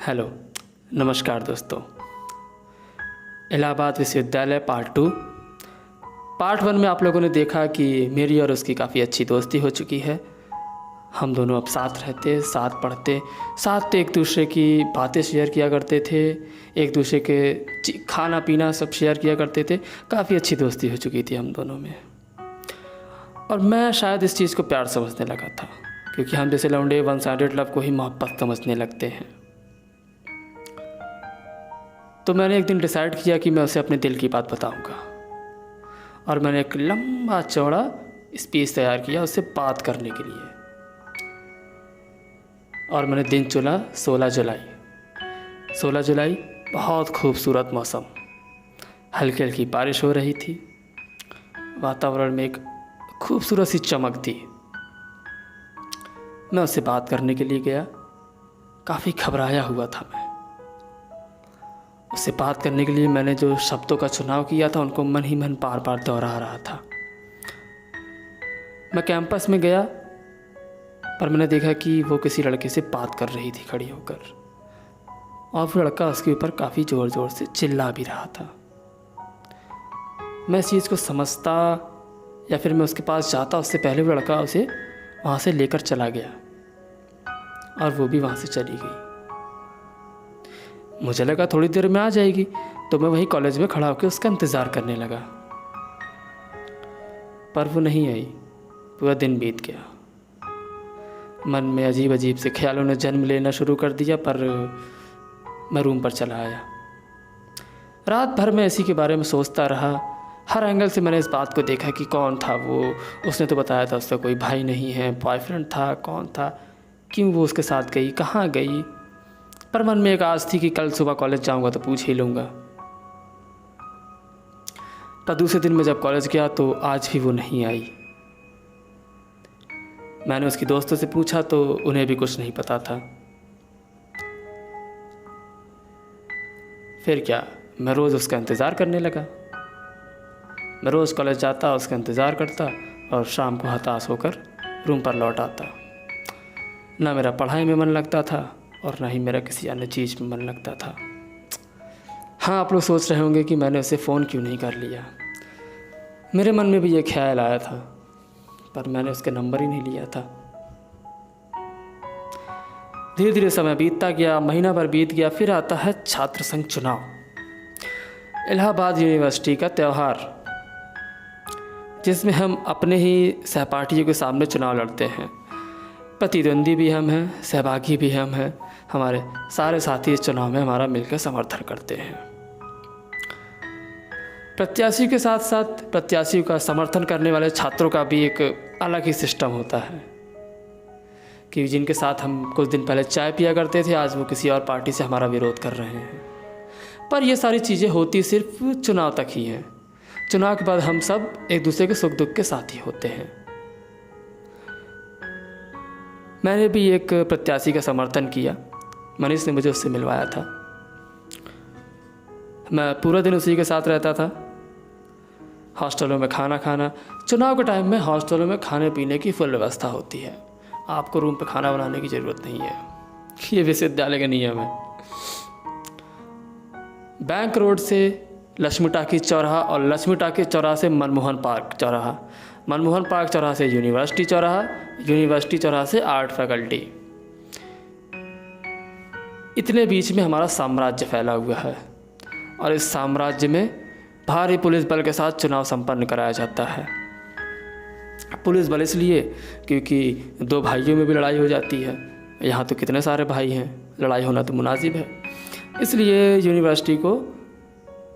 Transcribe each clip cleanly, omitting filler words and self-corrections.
Hello, नमस्कार दोस्तों। इलाहाबाद विश्वविद्यालय पार्ट 1 में आप लोगों ने देखा कि मेरी और उसकी काफ़ी अच्छी दोस्ती हो चुकी है। हम दोनों अब साथ रहते, साथ पढ़ते, साथ एक दूसरे की बातें शेयर किया करते थे, एक दूसरे के खाना पीना सब शेयर किया करते थे। काफ़ी अच्छी दोस्ती हो चुकी थी हम दोनों में। और मैं शायद इस चीज़ को प्यार समझने लगा था, क्योंकि हम जैसे लौंडे वन साइडेड लव को ही मोहब्बत समझने लगते हैं। तो मैंने एक दिन डिसाइड किया कि मैं उसे अपने दिल की बात बताऊंगा, और मैंने एक लंबा चौड़ा स्पीच तैयार किया उससे बात करने के लिए। और मैंने दिन चुना 16 जुलाई। 16 जुलाई बहुत खूबसूरत मौसम, हल्की हल्की बारिश हो रही थी, वातावरण में एक खूबसूरत सी चमक थी। मैं उससे बात करने के लिए गया। काफ़ी घबराया हुआ था मैं। उससे बात करने के लिए मैंने जो शब्दों का चुनाव किया था उनको मन ही मन बार बार दोहरा रहा था। मैं कैंपस में गया, पर मैंने देखा कि वो किसी लड़के से बात कर रही थी खड़ी होकर, और वो लड़का उसके ऊपर काफ़ी ज़ोर ज़ोर से चिल्ला भी रहा था। मैं इस चीज़ को समझता या फिर मैं उसके पास जाता, उससे पहले वो लड़का उसे वहाँ से लेकर चला गया और वो भी वहाँ से चली गई। मुझे लगा थोड़ी देर में आ जाएगी, तो मैं वहीं कॉलेज में खड़ा होकर उसका इंतज़ार करने लगा, पर वो नहीं आई। पूरा दिन बीत गया। मन में अजीब अजीब से ख्यालों ने जन्म लेना शुरू कर दिया, पर मैं रूम पर चला आया। रात भर मैं इसी के बारे में सोचता रहा। हर एंगल से मैंने इस बात को देखा कि कौन था वो। उसने तो बताया था उसका कोई भाई नहीं है, बॉयफ्रेंड था, कौन था, क्यों वो उसके साथ गई, कहाँ गई। पर मन में एक आस थी कि कल सुबह कॉलेज जाऊंगा तो पूछ ही लूँगा। पर दूसरे दिन मैं जब कॉलेज गया तो आज भी वो नहीं आई। मैंने उसकी दोस्तों से पूछा तो उन्हें भी कुछ नहीं पता था। फिर क्या, मैं रोज़ उसका इंतज़ार करने लगा। मैं रोज़ कॉलेज जाता, उसका इंतज़ार करता, और शाम को हताश होकर रूम पर लौट आता। ना मेरा पढ़ाई में मन लगता था और ना ही मेरा किसी अन्य चीज़ में मन लगता था। हाँ, आप लोग सोच रहे होंगे कि मैंने उसे फ़ोन क्यों नहीं कर लिया। मेरे मन में भी ये ख्याल आया था, पर मैंने उसके नंबर ही नहीं लिया था। धीरे धीरे समय बीतता गया, महीना भर बीत गया। फिर आता है छात्र संघ चुनाव, इलाहाबाद यूनिवर्सिटी का त्यौहार, जिसमें हम अपने ही सहपाठियों के सामने चुनाव लड़ते हैं। प्रतिद्वंदी भी हम हैं, सहभागी भी हम हैं। हमारे सारे साथी इस चुनाव में हमारा मिलकर समर्थन करते हैं। प्रत्याशी के साथ साथ प्रत्याशी का समर्थन करने वाले छात्रों का भी एक अलग ही सिस्टम होता है, कि जिनके साथ हम कुछ दिन पहले चाय पिया करते थे, आज वो किसी और पार्टी से हमारा विरोध कर रहे हैं। पर ये सारी चीज़ें होती सिर्फ चुनाव तक ही हैं। चुनाव के बाद हम सब एक दूसरे के सुख दुख के साथी होते हैं। मैंने भी एक प्रत्याशी का समर्थन किया। मनीष ने मुझे उससे मिलवाया था। मैं पूरा दिन उसी के साथ रहता था। हॉस्टलों में खाना खाना, चुनाव के टाइम में हॉस्टलों में खाने पीने की फुल व्यवस्था होती है। आपको रूम पे खाना बनाने की ज़रूरत नहीं है, ये विश्वविद्यालय का नियम है। बैंक रोड से लक्ष्मी टाकीज चौराहा, और लक्ष्मी टाकीज चौराहा से मनमोहन पार्क चौराहा, मनमोहन पार्क चौराहा से यूनिवर्सिटी चौराहा, यूनिवर्सिटी चौराहा से आर्ट फैकल्टी। इतने बीच में हमारा साम्राज्य फैला हुआ है, और इस साम्राज्य में भारी पुलिस बल के साथ चुनाव संपन्न कराया जाता है। पुलिस बल इसलिए क्योंकि दो भाइयों में भी लड़ाई हो जाती है। यहाँ तो कितने सारे भाई हैं, लड़ाई होना तो मुनासिब है। इसलिए यूनिवर्सिटी को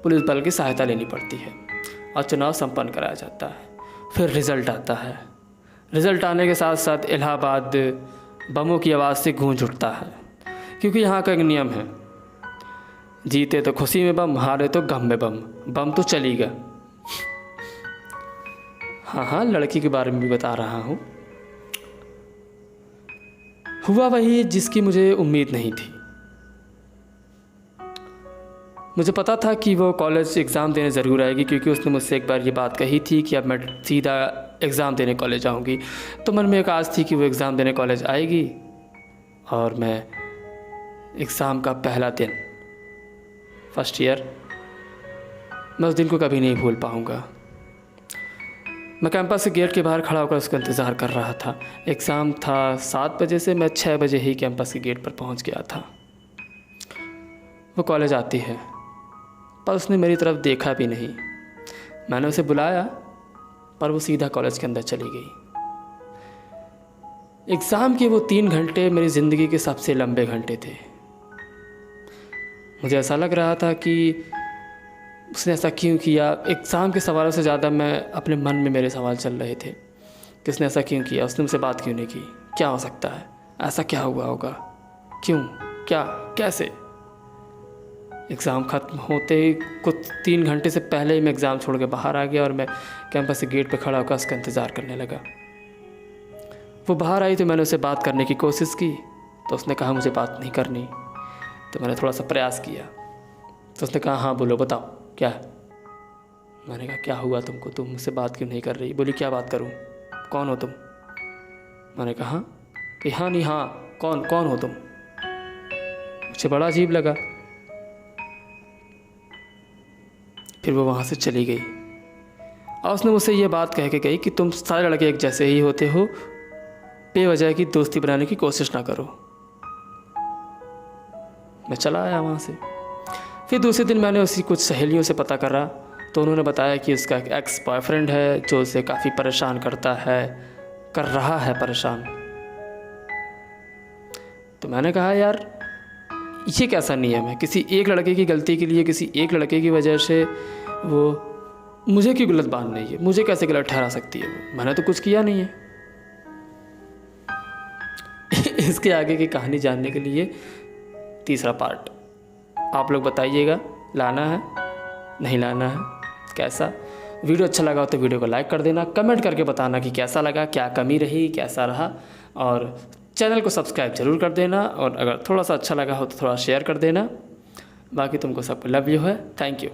पुलिस बल की सहायता लेनी पड़ती है और चुनाव संपन्न कराया जाता है। फिर रिज़ल्ट आता है। रिज़ल्ट आने के साथ साथ इलाहाबाद बमों की आवाज़ से गूंज उठता है, क्योंकि यहाँ का एक नियम है, जीते तो खुशी में बम, हारे तो गम में बम। बम तो चलेगा। हाँ, लड़की के बारे में भी बता रहा हूँ। हुआ वही जिसकी मुझे उम्मीद नहीं थी। मुझे पता था कि वो कॉलेज एग्ज़ाम देने ज़रूर आएगी, क्योंकि उसने मुझसे एक बार ये बात कही थी कि अब मैं सीधा एग्ज़ाम देने कॉलेज आऊँगी। तो मन में एक आस थी कि वो एग्ज़ाम देने कॉलेज आएगी और मैं एग्ज़ाम का पहला दिन, फर्स्ट ईयर, मैं उस दिन को कभी नहीं भूल पाऊँगा। मैं कैंपस के गेट के बाहर खड़ा होकर उसका इंतज़ार कर रहा था। एग्ज़ाम था 7 बजे से, मैं 6 बजे ही कैंपस के गेट पर पहुंच गया था। वो कॉलेज आती है, पर उसने मेरी तरफ देखा भी नहीं। मैंने उसे बुलाया, पर वो सीधा कॉलेज के अंदर चली गई। एग्ज़ाम के वो 3 घंटे मेरी ज़िंदगी के सबसे लंबे घंटे थे। मुझे ऐसा लग रहा था कि उसने ऐसा क्यों किया। एग्ज़ाम के सवालों से ज़्यादा मैं अपने मन में मेरे सवाल चल रहे थे कि उसने ऐसा क्यों किया, उसने मुझसे बात क्यों नहीं की, क्या हो सकता है, ऐसा क्या हुआ होगा, क्यों, क्या, कैसे। एग्ज़ाम ख़त्म होते ही कुछ 3 घंटे से पहले ही मैं एग्ज़ाम छोड़ के बाहर आ गया और मैं कैंपस के गेट पर खड़ा होकर उसका इंतज़ार करने लगा। वो बाहर आई तो मैंने उससे बात करने की कोशिश की, तो उसने कहा मुझे बात नहीं करनी। तो मैंने थोड़ा सा प्रयास किया, तो उसने कहा हाँ बोलो, बताओ क्या है। मैंने कहा क्या हुआ तुमको, तुम मुझसे बात क्यों नहीं कर रही। बोली क्या बात करूं, कौन हो तुम। मैंने कहा कि हाँ नहीं हाँ, कौन कौन हो तुम। मुझे बड़ा अजीब लगा। फिर वो वहाँ से चली गई और उसने मुझसे ये बात कह के गई कि तुम सारे लड़के एक जैसे ही होते हो, बेवजह की दोस्ती बनाने की कोशिश ना करो। मैं चला आया वहाँ से। फिर दूसरे दिन मैंने उसी कुछ सहेलियों से पता करा, तो उन्होंने बताया कि उसका एक एक्स बॉयफ्रेंड है जो उसे काफ़ी परेशान करता है, कर रहा है परेशान। तो मैंने कहा यार ये कैसा नियम है, किसी एक लड़के की गलती के लिए, किसी एक लड़के की वजह से वो मुझे क्यों गलत बात नहीं है, मुझे कैसे गलत ठहरा सकती है वो, मैंने तो कुछ किया नहीं है। इसके आगे की कहानी जानने के लिए तीसरा पार्ट आप लोग बताइएगा, लाना है नहीं लाना है, कैसा। वीडियो अच्छा लगा हो तो वीडियो को लाइक कर देना, कमेंट करके बताना कि कैसा लगा, क्या कमी रही, कैसा रहा, और चैनल को सब्सक्राइब ज़रूर कर देना, और अगर थोड़ा सा अच्छा लगा हो तो थोड़ा शेयर कर देना। बाकी तुमको सबको लव यू है, थैंक यू।